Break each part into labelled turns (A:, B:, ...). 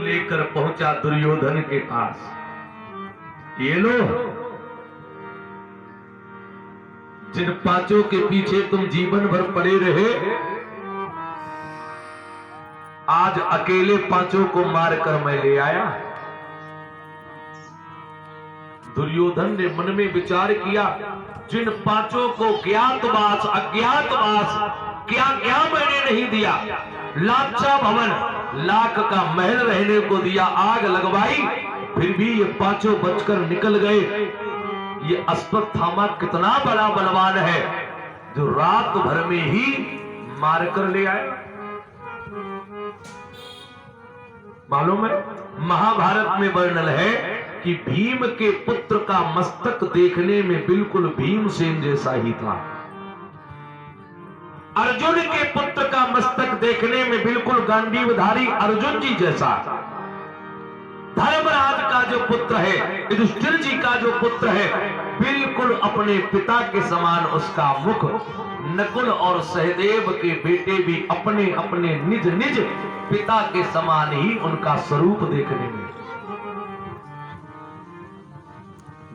A: लेकर पहुंचा दुर्योधन के पास। ये लो, जिन पांचों के पीछे तुम जीवन भर पड़े रहे, आज अकेले पांचों को मारकर मैं ले आया। दुर्योधन ने मन में विचार किया, जिन पांचों को ज्ञातवास अज्ञातवास क्या क्या मैंने नहीं दिया, लाचा भवन लाख का महल रहने को दिया, आग लगवाई, फिर भी ये पांचों बचकर निकल गए। ये अश्वत्थामा कितना बड़ा बलवान है जो रात भर में ही मारकर ले आए। मालूम है, महाभारत में वर्णन है कि भीम के पुत्र का मस्तक देखने में बिल्कुल भीमसेन जैसा ही था। अर्जुन के पुत्र का मस्तक देखने में बिल्कुल गांडीवधारी अर्जुन जी जैसा। धर्मराज का जो पुत्र है, युधिष्ठिर जी का जो पुत्र है, बिल्कुल अपने पिता के समान उसका मुख। नकुल और सहदेव के बेटे भी अपने अपने निज निज पिता के समान ही उनका स्वरूप देखने में।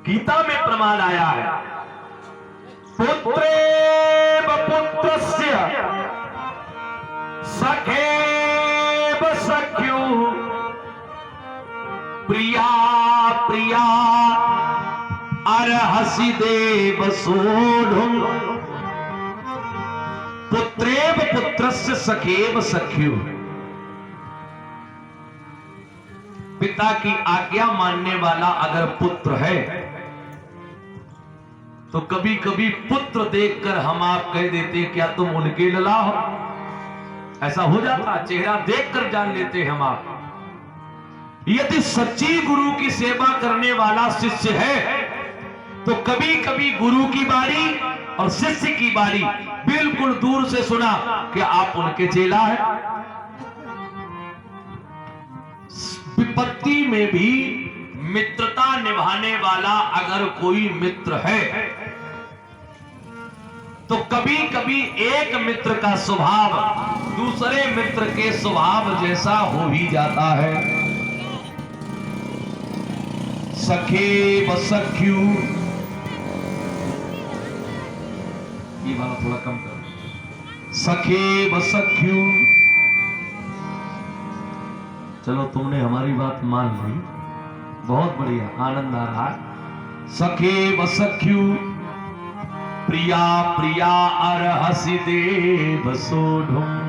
A: गीता में प्रमाण आया है, पुत्रेव पुत्रस्य सखेव सख्यु प्रिया प्रिया अर्हसि देव सोढुम्। पुत्रेव पुत्रस्य सखेव सख्यु, पिता की आज्ञा मानने वाला अगर पुत्र है तो कभी कभी पुत्र देखकर हम आप कह देते क्या तुम उनके लला हो, ऐसा हो जाता, चेहरा देखकर जान लेते हम आप। यदि सच्ची गुरु की सेवा करने वाला शिष्य है तो कभी कभी गुरु की बारी और शिष्य की बारी बिल्कुल दूर से सुना कि आप उनके चेला है। विपत्ति में भी मित्रता निभाने वाला अगर कोई मित्र है तो कभी कभी एक मित्र का स्वभाव दूसरे मित्र के स्वभाव जैसा हो ही जाता है। सखेव सख्यु, ये वाला थोड़ा कम करो। सखेव सख्यु, चलो तुमने हमारी बात मान ली, बहुत बढ़िया, आनंद आ रहा है। सखेव सख्यु प्रिया प्रिया अर्हसि देव सोढुम्।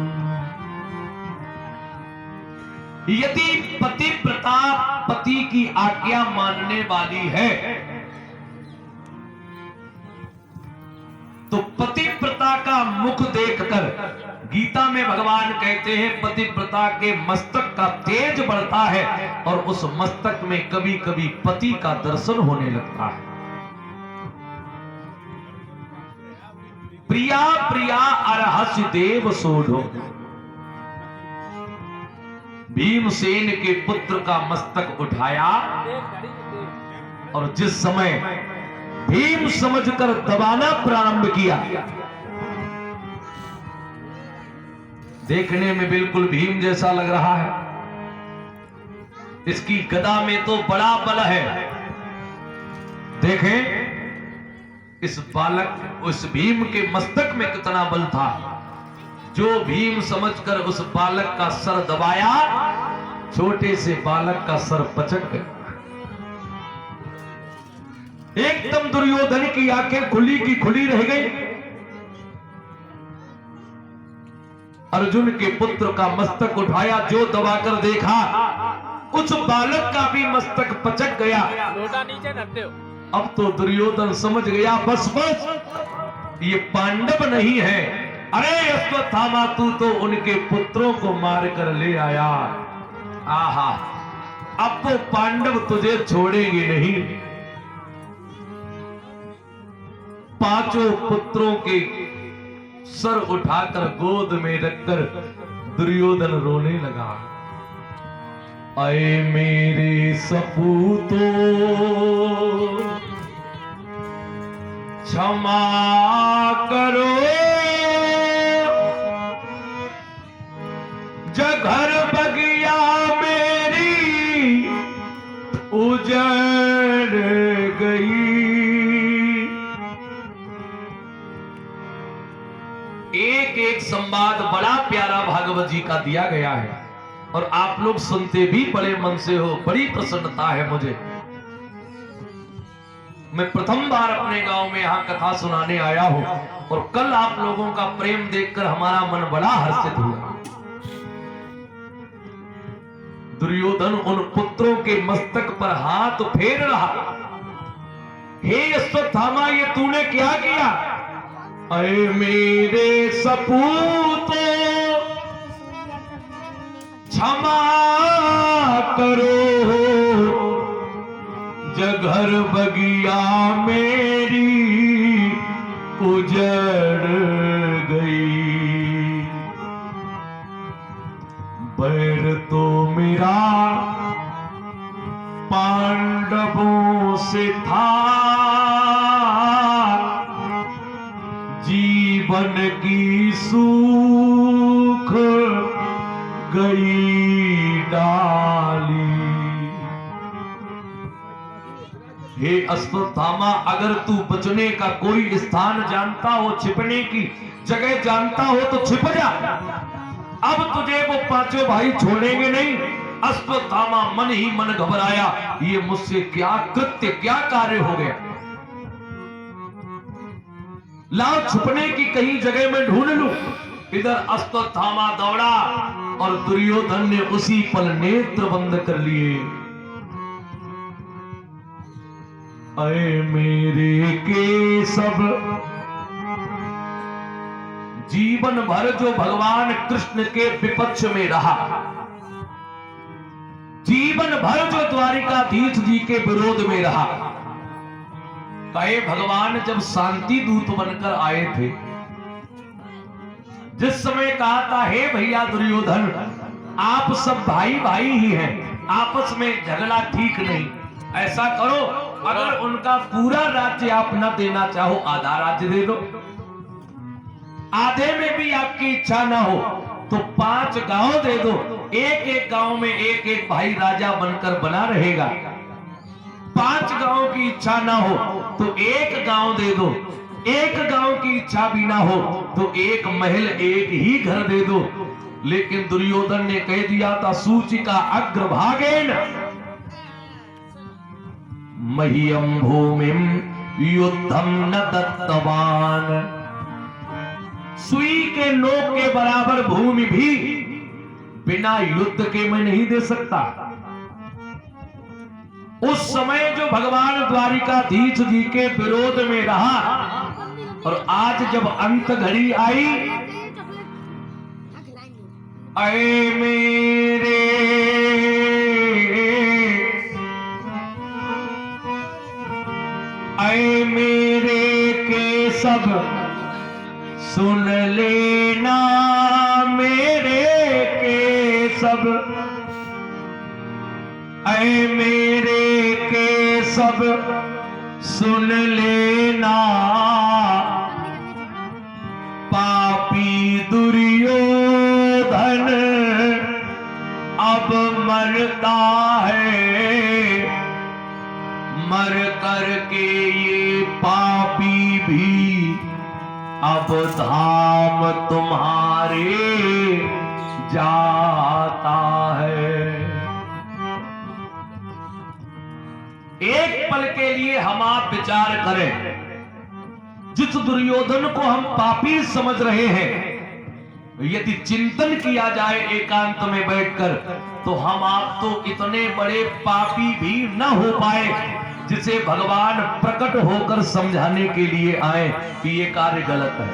A: यदि पतिव्रता पति की आज्ञा मानने वाली है तो पतिव्रता का मुख देखकर, गीता में भगवान कहते हैं पतिव्रता के मस्तक का तेज बढ़ता है और उस मस्तक में कभी कभी पति का दर्शन होने लगता है। प्रिया प्रिया अर्हसि देव सोढुम्। भीमसेन के पुत्र का मस्तक उठाया और जिस समय भीम समझकर दबाना प्रारंभ किया, देखने में बिल्कुल भीम जैसा लग रहा है। इसकी गदा में तो बड़ा बल है। देखें इस बालक, उस भीम के मस्तक में कितना बल था। जो भीम समझकर उस बालक का सर दबाया, छोटे से बालक का सर पचक गया। एकदम दुर्योधन की आंखें खुली की खुली रह गई। अर्जुन के पुत्र का मस्तक उठाया, जो दबाकर देखा उस बालक का भी मस्तक पचक गया।
B: लोटा नीचे रखते हो।
A: अब तो दुर्योधन समझ गया, बस बस ये पांडव नहीं है। अरे अश्वत्थामा, तू तो उनके पुत्रों को मार कर ले आया। आहा, अब वो पांडव तुझे छोड़ेंगे नहीं। पांचों पुत्रों के सर उठाकर गोद में रखकर दुर्योधन रोने लगा। आए मेरे सपूतों क्षमा करो, जघर बगिया मेरी भागवत जी का दिया गया है और आप लोग सुनते भी बड़े मन से हो, बड़ी प्रसन्नता है मुझे। मैं प्रथम बार अपने गांव में यहाँ कथा सुनाने आया हूं और कल आप लोगों का प्रेम देखकर हमारा मन बड़ा हर्षित हुआ। दुर्योधन उन पुत्रों के मस्तक पर हाथ फेर रहा, हे अश्वत्थामा ये तूने क्या किया? अरे मेरे सपूतो क्षमा करो, जघर बगिया मेरी उजड़ गई। बैर तो मेरा पांडवों से था, जीवन की सूख गई डाली। हे अश्वत्थामा अगर तू बचने का कोई स्थान जानता हो, छिपने की जगह जानता हो तो छिप जा। अब तुझे वो पांचों भाई छोड़ेंगे नहीं। अश्वत्थामा मन ही मन घबराया, ये मुझसे क्या कृत्य क्या कार्य हो गया। लाओ छुपने की कहीं जगह में ढूंढ लूं। इधर अश्वत्थामा दौड़ा और दुर्योधन ने उसी पल नेत्र बंद कर लिए। अरे मेरे केशव, जीवन भर जो भगवान कृष्ण के विपक्ष में रहा, जीवन भर जो द्वारिकाधीश जी के विरोध में रहा, कहे भगवान जब शांति दूत बनकर आए थे, जिस समय कहा था हे भैया दुर्योधन आप सब भाई भाई ही हैं, आपस में झगड़ा ठीक नहीं, ऐसा करो अगर उनका पूरा राज्य आप न देना चाहो आधा राज्य दे दो, आधे में भी आपकी इच्छा ना हो तो 5 गांव दे दो, एक एक गांव में एक एक भाई राजा बनकर बना रहेगा। 5 गांव की इच्छा ना हो तो 1 गांव दे दो, 1 गांव की इच्छा भी ना हो तो 1 महल 1 ही घर दे दो। लेकिन दुर्योधन ने कह दिया था सूचिका अग्रभागेन मह्यम भूमिम युद्धम न दत्तवान। सुई के नोक के बराबर भूमि भी बिना युद्ध के मैं नहीं दे सकता। उस समय जो भगवान द्वारिकाधीश जी के विरोध में रहा और आज जब अंत घड़ी आई, अरे मेरे केशव सुन लेना, मेरे केशव, ऐ मेरे केशव सुन लेना, पापी दुर्योधन अब मरता है, मर करके ये पापी भी अब धाम तुम्हारे जाता है। एक पल के लिए हम आप विचार करें, जिस दुर्योधन को हम पापी समझ रहे हैं, यदि चिंतन किया जाए एकांत में बैठकर तो हम आप तो इतने बड़े पापी भी न हो पाए जिसे भगवान प्रकट होकर समझाने के लिए आए कि ये कार्य गलत है।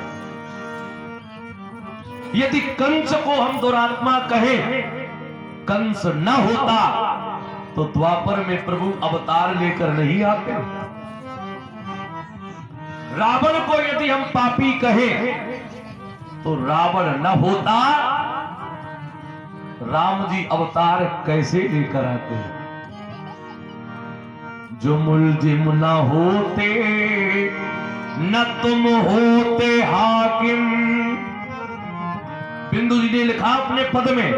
A: यदि कंस को हम दुरात्मा कहें, कंस न होता तो द्वापर में प्रभु अवतार लेकर नहीं आते। रावण को यदि हम पापी कहें तो रावण न होता, राम जी अवतार कैसे लेकर आते। जो मुलजिम न होते न तुम होते हाकिम। बिंदु जी ने लिखा अपने पद में,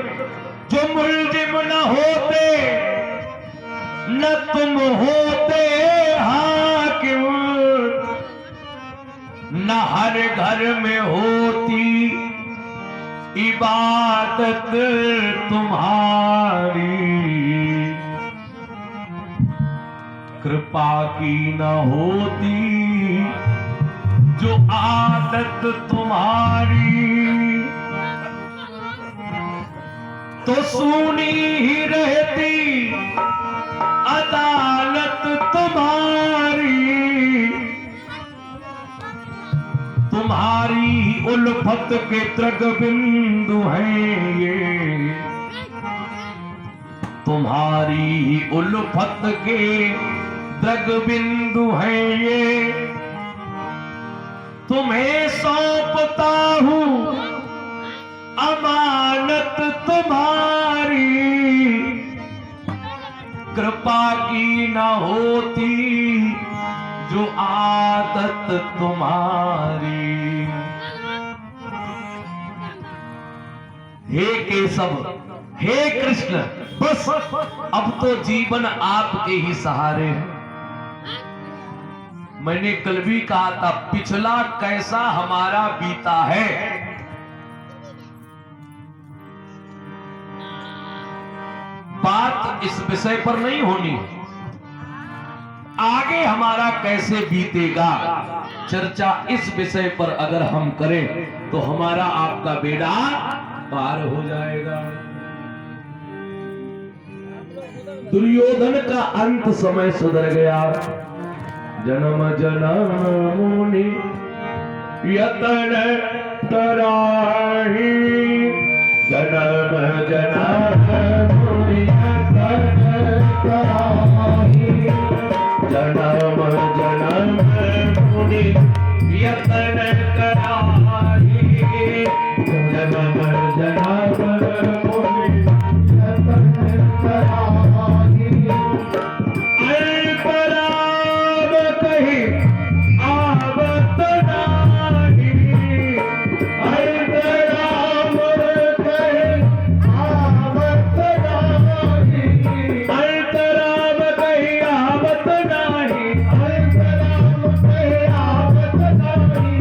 A: जो मुलजिम न होते न तुम होते हाकिम, न हर घर में होती इबादत तुम्हारी, कृपा की न होती जो आदत तुम्हारी, तो सुनी ही रहती अदालत तुम्हारी। तुम्हारी उल्फत के तृग बिंदु हैं ये, तुम्हारी उल्फत के तृग बिंदु हैं ये। तुम्हें सौंपता हूं अमानत तुम्हारी, कृपा की न होती जो आदत तुम्हारी। हे केशव, हे कृष्ण, बस अब तो जीवन आपके ही सहारे है। मैंने कल भी कहा था, पिछला कैसा हमारा बीता है, बात इस विषय पर नहीं होनी, आगे हमारा कैसे बीतेगा, चर्चा इस विषय पर अगर हम करें तो हमारा आपका बेड़ा पार हो जाएगा। दुर्योधन का अंत समय सुधर गया। जन्म जनमुनि यतन तराहि, जन्म जनमुनि यतन तराहि, जन्म जनमुनि यतन कराहि, जन्म जनमुनि यतन कराहि। अल्पराम कहि आवत नाही, अल्पराम कहि आवत नाही, अल्पराम कहि आवत नाही, अल्पराम कहि आवत नाही।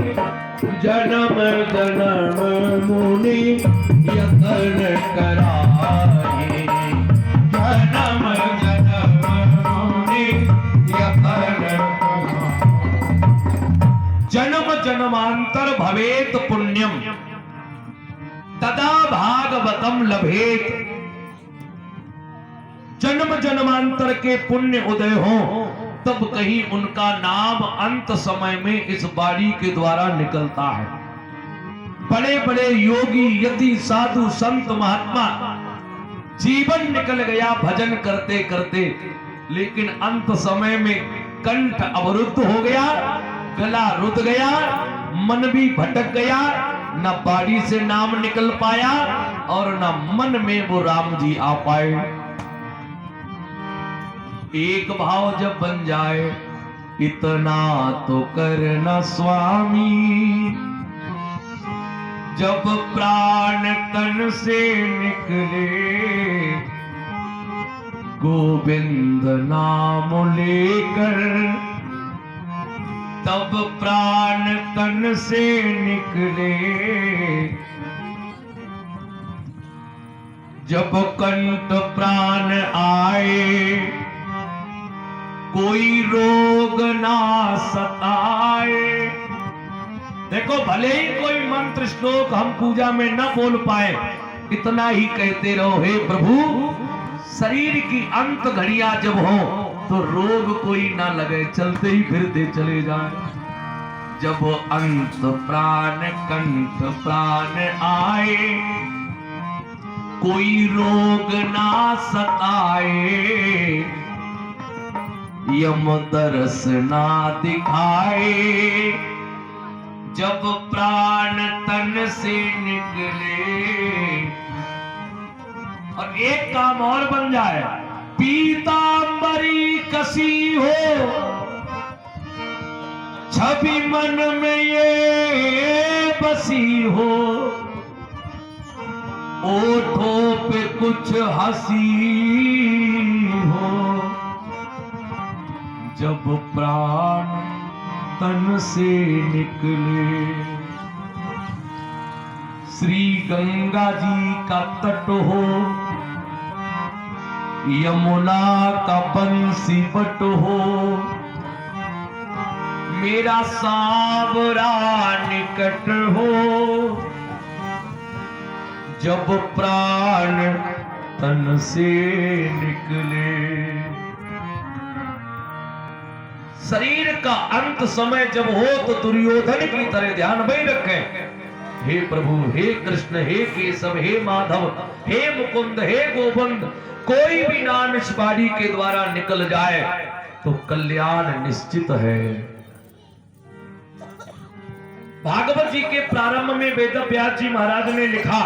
A: जन्म जन्म मुनि यतन कराहि, जन्म जन्म मुनि यतन कराहि। जन्म जन्मांतर भवेत पुण्यम, तदा भागवतम लभेत। जन्म जन्मांतर के पुण्य उदय हो तब कहीं उनका नाम अंत समय में इस बाड़ी के द्वारा निकलता है। बड़े बड़े योगी यति साधु संत महात्मा जीवन निकल गया भजन करते करते, लेकिन अंत समय में कंठ अवरुद्ध हो गया, गला रुध गया, मन भी भटक गया, न बाड़ी से नाम निकल पाया और न मन में वो राम जी आ पाए। एक भाव जब बन जाए, इतना तो करना स्वामी, जब प्राण तन से निकले, गोविंद नाम लेकर, तब प्राण तन से निकले। जब कंठ प्राण आए, कोई रोग ना सताए। देखो, भले ही कोई मंत्र श्लोक हम पूजा में न बोल पाए, इतना ही कहते रहो, हे प्रभु, शरीर की अंत घड़ियां जब हो तो रोग कोई ना लगे, चलते ही फिरते चले जाए। जब अंत प्राण कंठ प्राण आए, कोई रोग ना सताए, यम दर्श ना दिखाए। जब प्राण तन से निकले, और एक काम और बन जाए, पीतांबरी कसी हो, छवि मन में ये बसी हो, ओठों पे कुछ हंसी हो। जब प्राण तन से निकले, श्री गंगा जी का तट हो, यमुना का बंसी बट हो, मेरा सांवरा निकट हो, जब प्राण तन से निकले। शरीर का अंत समय जब हो तो दुर्योधन की तरह ध्यान में रखें, हे प्रभु, हे कृष्ण, हे केशव, हे माधव, हे मुकुंद, हे गोविंद, कोई भी नाम इस वाणी के द्वारा निकल जाए तो कल्याण निश्चित है। भागवत जी के प्रारंभ में वेद व्यास जी महाराज ने लिखा,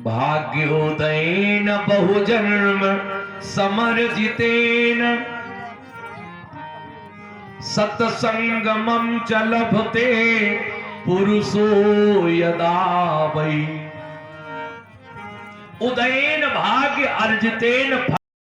A: भाग्योदयेन बहुजन्म समर्जितेन सत्संगमं च लभते पुरुषो यदा वै। उदयेन भाग्य अर्जितेन